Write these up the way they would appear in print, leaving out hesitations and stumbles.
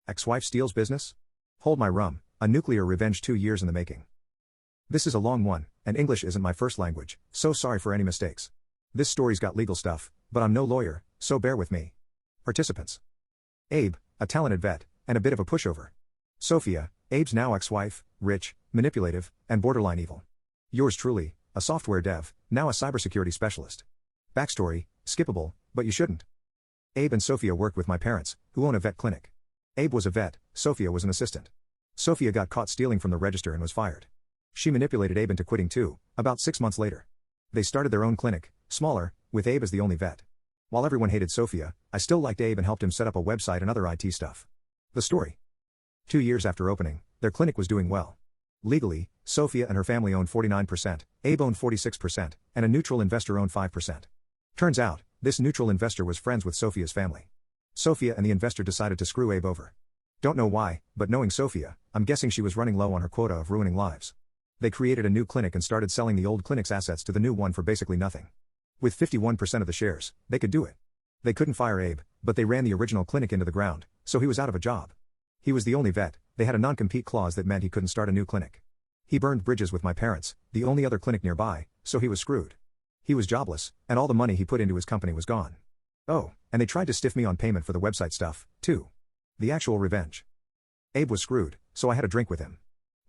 Ex-wife steals business? Hold my rum, a nuclear revenge 2 years in the making. This is a long one, and English isn't my first language, so sorry for any mistakes. This story's got legal stuff, but I'm no lawyer, so bear with me. Participants: Abe, a talented vet, and a bit of a pushover. Sophia, Abe's now ex-wife, rich, manipulative, and borderline evil. Yours truly, a software dev, now a cybersecurity specialist. Backstory: skippable, but you shouldn't. Abe and Sophia worked with my parents, who own a vet clinic. Abe was a vet, Sophia was an assistant. Sophia got caught stealing from the register and was fired. She manipulated Abe into quitting too, about 6 months later. They started their own clinic, smaller, with Abe as the only vet. While everyone hated Sophia, I still liked Abe and helped him set up a website and other IT stuff. The story: 2 years after opening, their clinic was doing well. Legally, Sophia and her family owned 49%, Abe owned 46%, and a neutral investor owned 5%. Turns out, this neutral investor was friends with Sophia's family. Sophia and the investor decided to screw Abe over. Don't know why, but knowing Sophia, I'm guessing she was running low on her quota of ruining lives. They created a new clinic and started selling the old clinic's assets to the new one for basically nothing. With 51% of the shares, they could do it. They couldn't fire Abe, but they ran the original clinic into the ground, so he was out of a job. He was the only vet, they had a non-compete clause that meant he couldn't start a new clinic. He burned bridges with my parents, the only other clinic nearby, so he was screwed. He was jobless, and all the money he put into his company was gone. Oh, and they tried to stiff me on payment for the website stuff, too. The actual revenge. Abe was screwed, so I had a drink with him.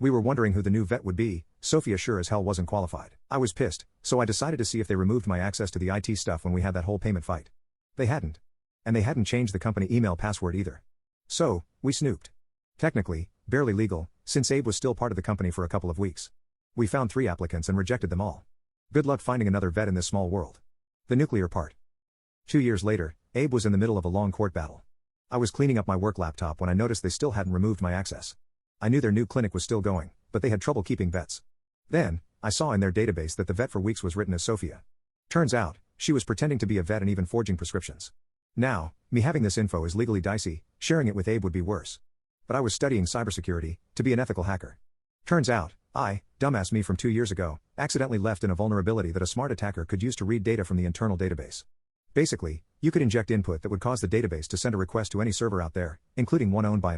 We were wondering who the new vet would be. Sophia sure as hell wasn't qualified. I was pissed, so I decided to see if they removed my access to the IT stuff when we had that whole payment fight. They hadn't. And they hadn't changed the company email password either. So, we snooped. Technically, barely legal, since Abe was still part of the company for a couple of weeks. We found 3 applicants and rejected them all. Good luck finding another vet in this small world. The nuclear part. 2 years later, Abe was in the middle of a long court battle. I was cleaning up my work laptop when I noticed they still hadn't removed my access. I knew their new clinic was still going, but they had trouble keeping vets. Then, I saw in their database that the vet for weeks was written as Sophia. Turns out, she was pretending to be a vet and even forging prescriptions. Now, me having this info is legally dicey, sharing it with Abe would be worse. But I was studying cybersecurity, to be an ethical hacker. Turns out, dumbass me from 2 years ago, accidentally left in a vulnerability that a smart attacker could use to read data from the internal database. Basically, you could inject input that would cause the database to send a request to any server out there, including one owned by